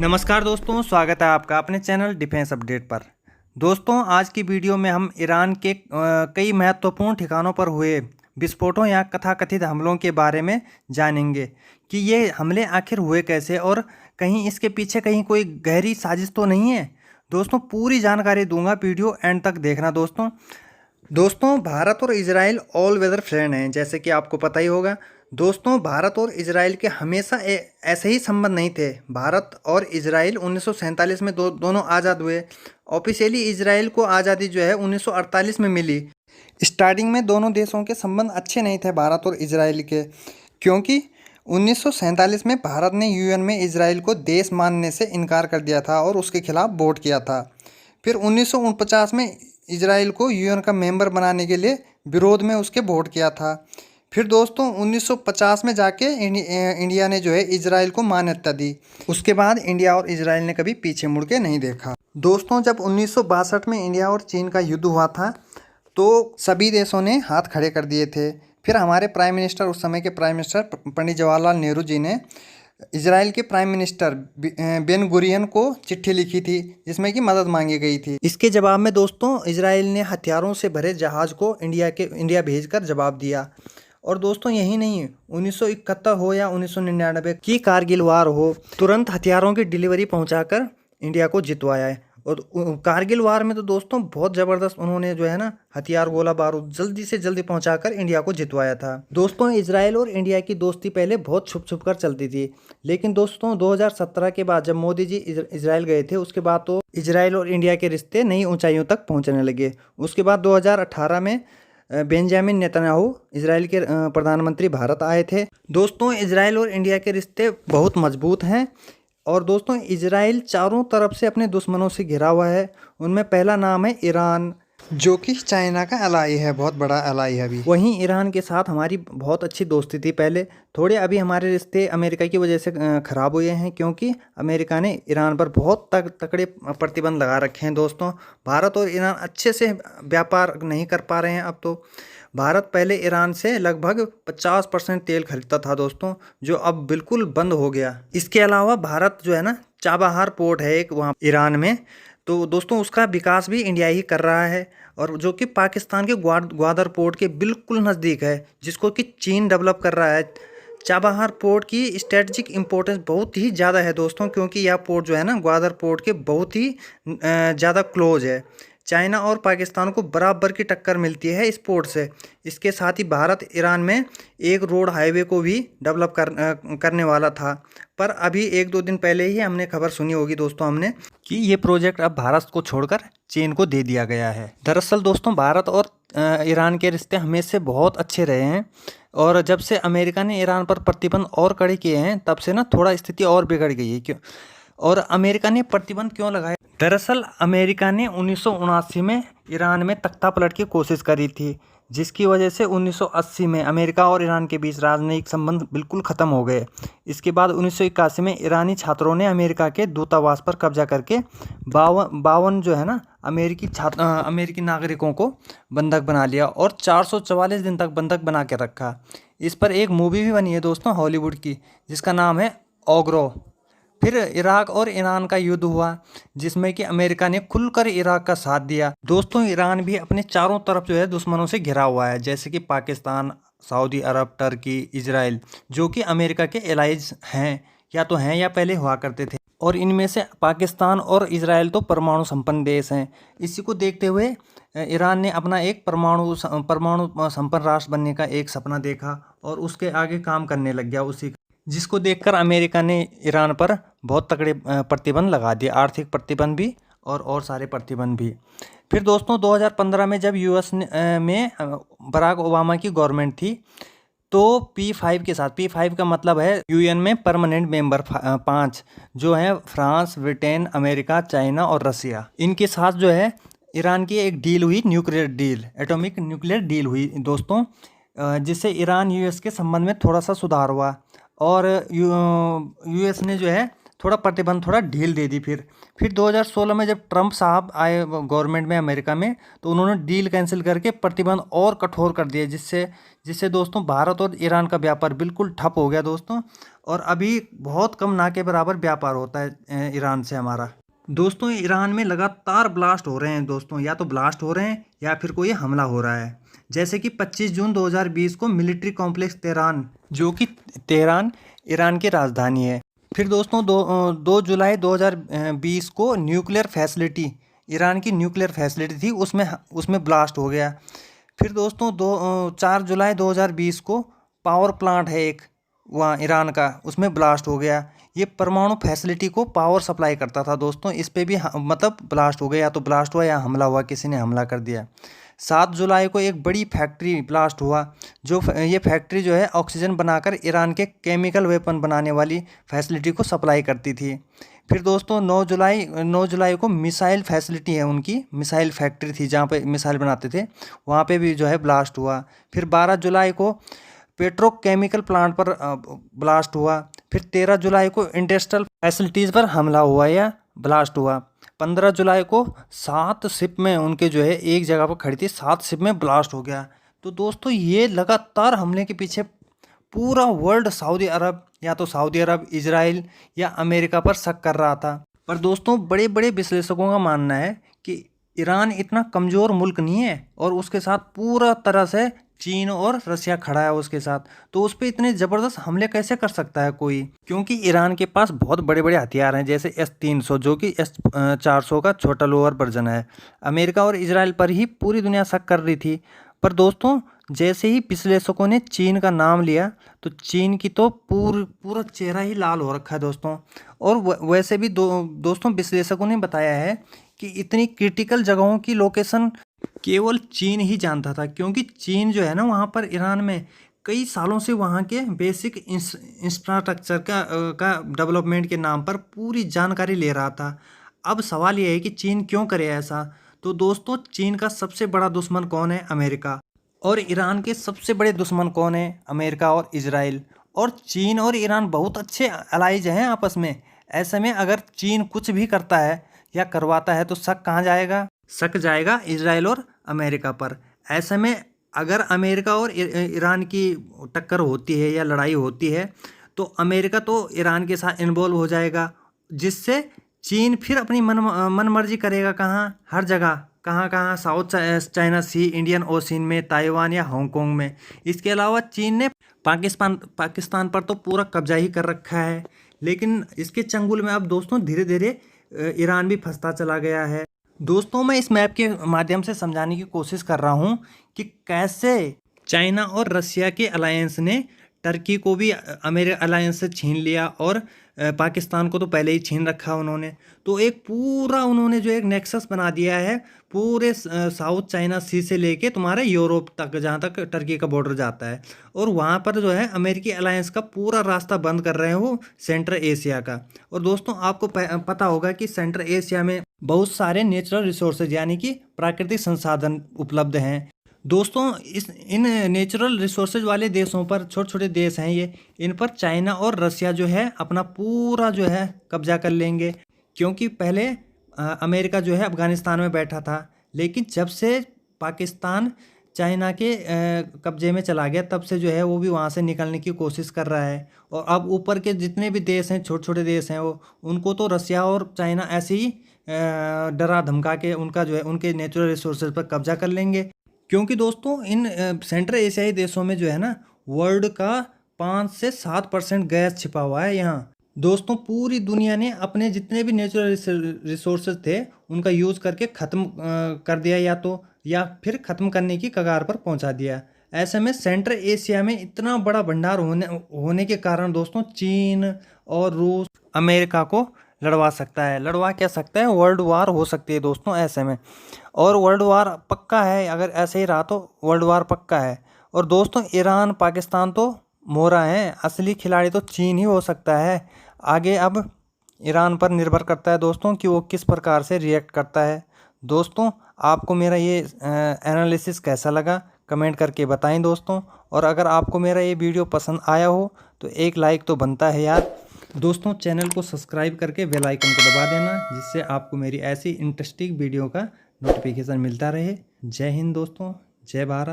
नमस्कार दोस्तों, स्वागत है आपका अपने चैनल डिफेंस अपडेट पर। दोस्तों, आज की वीडियो में हम ईरान के कई महत्वपूर्ण ठिकानों पर हुए विस्फोटों या कथाकथित हमलों के बारे में जानेंगे कि ये हमले आखिर हुए कैसे और कहीं इसके पीछे कहीं कोई गहरी साजिश तो नहीं है। दोस्तों, पूरी जानकारी दूंगा, वीडियो एंड तक देखना। दोस्तों, भारत और इजराइल ऑल वेदर फ्रेंड हैं, जैसे कि आपको पता ही होगा। दोस्तों, भारत और इजराइल के हमेशा ऐसे ही संबंध नहीं थे। भारत और इजराइल 1947 में दोनों आज़ाद हुए। ऑफिशियली इजराइल को आज़ादी जो है 1948 में मिली। स्टार्टिंग में दोनों देशों के संबंध अच्छे नहीं थे, भारत और इजराइल के, क्योंकि 1947 में भारत ने यूएन में इजराइल को देश मानने से इनकार कर दिया था और उसके खिलाफ वोट किया था। फिर 1949 में इजराइल को यूएन का मेंबर बनाने के लिए विरोध में उसके वोट किया था। फिर दोस्तों 1950 में जाके इंडिया ने जो है इजराइल को मान्यता दी। उसके बाद इंडिया और इजराइल ने कभी पीछे मुड़ के नहीं देखा। दोस्तों, जब 1962 में इंडिया और चीन का युद्ध हुआ था तो सभी देशों ने हाथ खड़े कर दिए थे। फिर हमारे प्राइम मिनिस्टर, उस समय के प्राइम मिनिस्टर पंडित जवाहरलाल नेहरू जी ने इजराइल के प्राइम मिनिस्टर बेन गुरियन को चिट्ठी लिखी थी जिसमें कि मदद मांगी गई थी। इसके जवाब में दोस्तों इजराइल ने हथियारों से भरे जहाज को इंडिया भेजकर जवाब दिया। और दोस्तों, यही नहीं, 1971 हो या 1999 की कारगिल वार हो, तुरंत हथियारों की डिलीवरी पहुंचाकर इंडिया को जितवाया है। और कारगिल वार में तो दोस्तों बहुत ज़बरदस्त उन्होंने जो है ना हथियार, गोला बारूद जल्दी से जल्दी पहुंचाकर इंडिया को जितवाया था। दोस्तों, इजराइल और इंडिया की दोस्ती पहले बहुत छुप छुप कर चलती थी, लेकिन दोस्तों 2017 के बाद जब मोदी जी इजराइल गए थे, उसके बाद तो इजराइल और इंडिया के रिश्ते नई ऊंचाइयों तक पहुँचने लगे। उसके बाद 2018 में बेंजामिन नेतन्याहू इजराइल के प्रधानमंत्री भारत आए थे। दोस्तों, इजराइल और इंडिया के रिश्ते बहुत मजबूत हैं। और दोस्तों, इजराइल चारों तरफ से अपने दुश्मनों से घिरा हुआ है। उनमें पहला नाम है ईरान, जो कि चाइना का अलाई है, बहुत बड़ा अलाई है। अभी वहीं ईरान के साथ हमारी बहुत अच्छी दोस्ती थी पहले। थोड़े अभी हमारे रिश्ते अमेरिका की वजह से ख़राब हुए हैं, क्योंकि अमेरिका ने ईरान पर बहुत तकड़े प्रतिबंध लगा रखे हैं। दोस्तों, भारत और ईरान अच्छे से व्यापार नहीं कर पा रहे हैं। अब तो भारत पहले ईरान से लगभग 50% तेल खरीदता था दोस्तों, जो अब बिल्कुल बंद हो गया। इसके अलावा भारत जो है ना, चाबहार पोर्ट है एक वहाँ ईरान में, तो दोस्तों उसका विकास भी इंडिया ही कर रहा है, और जो कि पाकिस्तान के ग्वादर पोर्ट के बिल्कुल नज़दीक है, जिसको कि चीन डेवलप कर रहा है। चाबहार पोर्ट की स्ट्रेटजिक इम्पोर्टेंस बहुत ही ज़्यादा है दोस्तों, क्योंकि यह पोर्ट जो है ना ग्वादर पोर्ट के बहुत ही ज़्यादा क्लोज है। चाइना और पाकिस्तान को बराबर की टक्कर मिलती है इस पोर्ट से। इसके साथ ही भारत ईरान में एक रोड हाईवे को भी डेवलप करने वाला था, पर अभी 1-2 दिन पहले ही हमने खबर सुनी होगी दोस्तों हमने, कि ये प्रोजेक्ट अब भारत को छोड़कर चीन को दे दिया गया है। दरअसल दोस्तों, भारत और ईरान के रिश्ते हमेशा बहुत अच्छे रहे हैं, और जब से अमेरिका ने ईरान पर प्रतिबंध और कड़े किए हैं, तब से ना थोड़ा स्थिति और बिगड़ गई है। क्यों? और अमेरिका ने प्रतिबंध क्यों लगाए? दरअसल अमेरिका ने 1979 में ईरान में तख्ता पलट की कोशिश करी थी, जिसकी वजह से 1980 में अमेरिका और ईरान के बीच राजनयिक संबंध बिल्कुल ख़त्म हो गए। इसके बाद 1981 में ईरानी छात्रों ने अमेरिका के दूतावास पर कब्जा करके 52 जो है ना अमेरिकी नागरिकों को बंधक बना लिया और 444 दिन तक बंधक बना के रखा। इस पर एक मूवी भी बनी है दोस्तों हॉलीवुड की, जिसका नाम है ओग्रो। फिर इराक और ईरान का युद्ध हुआ, जिसमें कि अमेरिका ने खुलकर इराक का साथ दिया। दोस्तों, ईरान भी अपने चारों तरफ जो है दुश्मनों से घिरा हुआ है, जैसे कि पाकिस्तान, सऊदी अरब, टर्की, इजराइल, जो कि अमेरिका के एलाइज हैं, या पहले हुआ करते थे। और इनमें से पाकिस्तान और इजराइल तो परमाणु संपन्न देश हैं। इसी को देखते हुए ईरान ने अपना एक परमाणु संपन्न राष्ट्र बनने का एक सपना देखा और उसके आगे काम करने लग गया उसी, जिसको देखकर अमेरिका ने ईरान पर बहुत तगड़े प्रतिबंध लगा दिए, आर्थिक प्रतिबंध भी और सारे प्रतिबंध भी। फिर दोस्तों 2015 में जब यूएस में बराक ओबामा की गवर्नमेंट थी, तो P5 के साथ, P5 का मतलब है यूएन में परमानेंट मेंबर 5, जो हैं फ्रांस, ब्रिटेन, अमेरिका, चाइना और रसिया। इनके साथ जो है ईरान की एक डील हुई, nuclear deal, atomic nuclear deal हुई दोस्तों, जिससे ईरान यूएस के संबंध में थोड़ा सा सुधार हुआ। और यूएस ने जो है थोड़ा प्रतिबंध थोड़ा ढील दे दी। फिर 2016 में जब ट्रंप साहब आए गवर्नमेंट में अमेरिका में, तो उन्होंने डील कैंसिल करके प्रतिबंध और कठोर कर दिए, जिससे दोस्तों भारत और ईरान का व्यापार बिल्कुल ठप हो गया दोस्तों। और अभी बहुत कम ना के बराबर व्यापार होता है ईरान से हमारा। दोस्तों ईरान में लगातार ब्लास्ट हो रहे हैं दोस्तों, या तो ब्लास्ट हो रहे हैं या फिर कोई हमला हो रहा है। जैसे कि 25 जून 2020 को मिलिट्री कॉम्प्लेक्स तेहरान, जो कि तेहरान ईरान की राजधानी है। फिर दोस्तों 2 जुलाई 2020 को न्यूक्लियर फैसिलिटी, ईरान की न्यूक्लियर फैसिलिटी थी, उसमें ब्लास्ट हो गया। फिर दोस्तों 4 जुलाई 2020 को पावर प्लांट है एक वहाँ ईरान का, उसमें ब्लास्ट हो गया। ये परमाणु फैसिलिटी को पावर सप्लाई करता था दोस्तों, इस पे भी मतलब ब्लास्ट हो गया, या तो ब्लास्ट हुआ या हमला हुआ, किसी ने हमला कर दिया। 7 जुलाई को एक बड़ी फैक्ट्री ब्लास्ट हुआ, ये फैक्ट्री जो है ऑक्सीजन बनाकर ईरान के केमिकल वेपन बनाने वाली फैसिलिटी को सप्लाई करती थी। फिर दोस्तों 9 जुलाई को मिसाइल फैसिलिटी है उनकी, मिसाइल फैक्ट्री थी जहाँ पे मिसाइल बनाते थे, वहाँ पे भी जो है ब्लास्ट हुआ। फिर 12 जुलाई को पेट्रोकेमिकल प्लांट पर ब्लास्ट हुआ। फिर 13 जुलाई को इंडस्ट्रियल फैसिलिटीज़ पर हमला हुआ या ब्लास्ट हुआ। 15 जुलाई को 7 शिप में उनके जो है एक जगह पर खड़ी थी, 7 शिप में ब्लास्ट हो गया। तो दोस्तों ये लगातार हमले के पीछे पूरा वर्ल्ड सऊदी अरब, या तो सऊदी अरब, इजराइल या अमेरिका पर शक कर रहा था। पर दोस्तों बड़े बड़े विश्लेषकों का मानना है कि ईरान इतना कमज़ोर मुल्क नहीं है, और उसके साथ पूरा तरह से चीन और रसिया खड़ा है उसके साथ, तो उस पर इतने ज़बरदस्त हमले कैसे कर सकता है कोई? क्योंकि ईरान के पास बहुत बड़े बड़े हथियार हैं, जैसे S-300 जो कि S-400 का छोटा लोअर वर्जन है। अमेरिका और इजराइल पर ही पूरी दुनिया शक कर रही थी। पर दोस्तों जैसे ही विश्लेषकों ने चीन का नाम लिया, तो चीन की तो पूरा चेहरा ही लाल हो रखा है दोस्तों। और वैसे भी दोस्तों विश्लेषकों ने बताया है कि इतनी क्रिटिकल जगहों की लोकेशन केवल चीन ही जानता था, क्योंकि चीन जो है ना वहाँ पर ईरान में कई सालों से वहाँ के बेसिक इंफ्रास्ट्रक्चर का डेवलपमेंट के नाम पर पूरी जानकारी ले रहा था। अब सवाल यह है कि चीन क्यों करे ऐसा? तो दोस्तों चीन का सबसे बड़ा दुश्मन कौन है? अमेरिका। और ईरान के सबसे बड़े दुश्मन कौन है? अमेरिका और इजराइल। और चीन और ईरान बहुत अच्छे अलाइज हैं आपस में। ऐसे में अगर चीन कुछ भी करता है या करवाता है, तो शक कहाँ जाएगा? शक जाएगा इजराइल और अमेरिका पर। ऐसे में अगर अमेरिका और ईरान की टक्कर होती है या लड़ाई होती है, तो अमेरिका तो ईरान के साथ इन्वॉल्व हो जाएगा, जिससे चीन फिर अपनी मन मर्जी करेगा कहाँ? हर जगह, कहाँ साउथ चाइना सी, इंडियन ओशियन में, ताइवान या हांगकांग में। इसके अलावा चीन ने पाकिस्तान पर तो पूरा कब्जा ही कर रखा है। लेकिन इसके चंगुल में अब दोस्तों धीरे धीरे ईरान भी फंसता चला गया है। दोस्तों मैं इस मैप के माध्यम से समझाने की कोशिश कर रहा हूँ कि कैसे चाइना और रसिया के अलायंस ने टर्की को भी अमेरिका अलायंस से छीन लिया, और पाकिस्तान को तो पहले ही छीन रखा उन्होंने। तो एक पूरा उन्होंने जो एक नेक्सस बना दिया है पूरे साउथ चाइना सी से लेके तुम्हारे यूरोप तक, जहाँ तक टर्की का बॉर्डर जाता है। और वहाँ पर जो है अमेरिकी अलायंस का पूरा रास्ता बंद कर रहे हैं वो सेंट्रल एशिया का। और दोस्तों आपको पता होगा कि सेंट्रल एशिया में बहुत सारे नेचुरल रिसोर्सेज यानी कि प्राकृतिक संसाधन उपलब्ध हैं। दोस्तों इन नेचुरल रिसोर्सेज वाले देशों पर, छोटे छोटे देश हैं ये, इन पर चाइना और रसिया जो है अपना पूरा जो है कब्जा कर लेंगे। क्योंकि पहले अमेरिका जो है अफ़गानिस्तान में बैठा था, लेकिन जब से पाकिस्तान चाइना के कब्जे में चला गया, तब से जो है वो भी वहाँ से निकलने की कोशिश कर रहा है। और अब ऊपर के जितने भी देश हैं, छोटे छोटे देश हैं, वो उनको तो रसिया और चाइना ऐसे ही डरा धमका के उनका जो है उनके नेचुरल रिसोर्सेज पर कब्जा कर लेंगे। क्योंकि दोस्तों इन सेंट्रल एशियाई देशों में जो है ना वर्ल्ड का 5 से 7% गैस छिपा हुआ है यहाँ। दोस्तों पूरी दुनिया ने अपने जितने भी नेचुरल रिसोर्सेज थे उनका यूज़ करके ख़त्म कर दिया, या फिर ख़त्म करने की कगार पर पहुंचा दिया। ऐसे में सेंट्रल एशिया में इतना बड़ा भंडार होने के कारण दोस्तों चीन और रूस अमेरिका को लड़वा क्या सकता है, वर्ल्ड वार हो सकती है दोस्तों ऐसे में। और वर्ल्ड वार पक्का है, अगर ऐसे ही रहा तो वर्ल्ड वार पक्का है। और दोस्तों ईरान पाकिस्तान तो मोहरा हैं, असली खिलाड़ी तो चीन ही हो सकता है। आगे अब ईरान पर निर्भर करता है दोस्तों कि वो किस प्रकार से रिएक्ट करता है। दोस्तों आपको मेरा ये एनालिसिस कैसा लगा कमेंट करके बताएं दोस्तों। और अगर आपको मेरा ये वीडियो पसंद आया हो तो एक लाइक तो बनता है यार। दोस्तों चैनल को सब्सक्राइब करके बेल आइकन को दबा देना, जिससे आपको मेरी ऐसी इंटरेस्टिंग वीडियो का नोटिफिकेशन मिलता रहे। जय हिंद दोस्तों, जय भारत।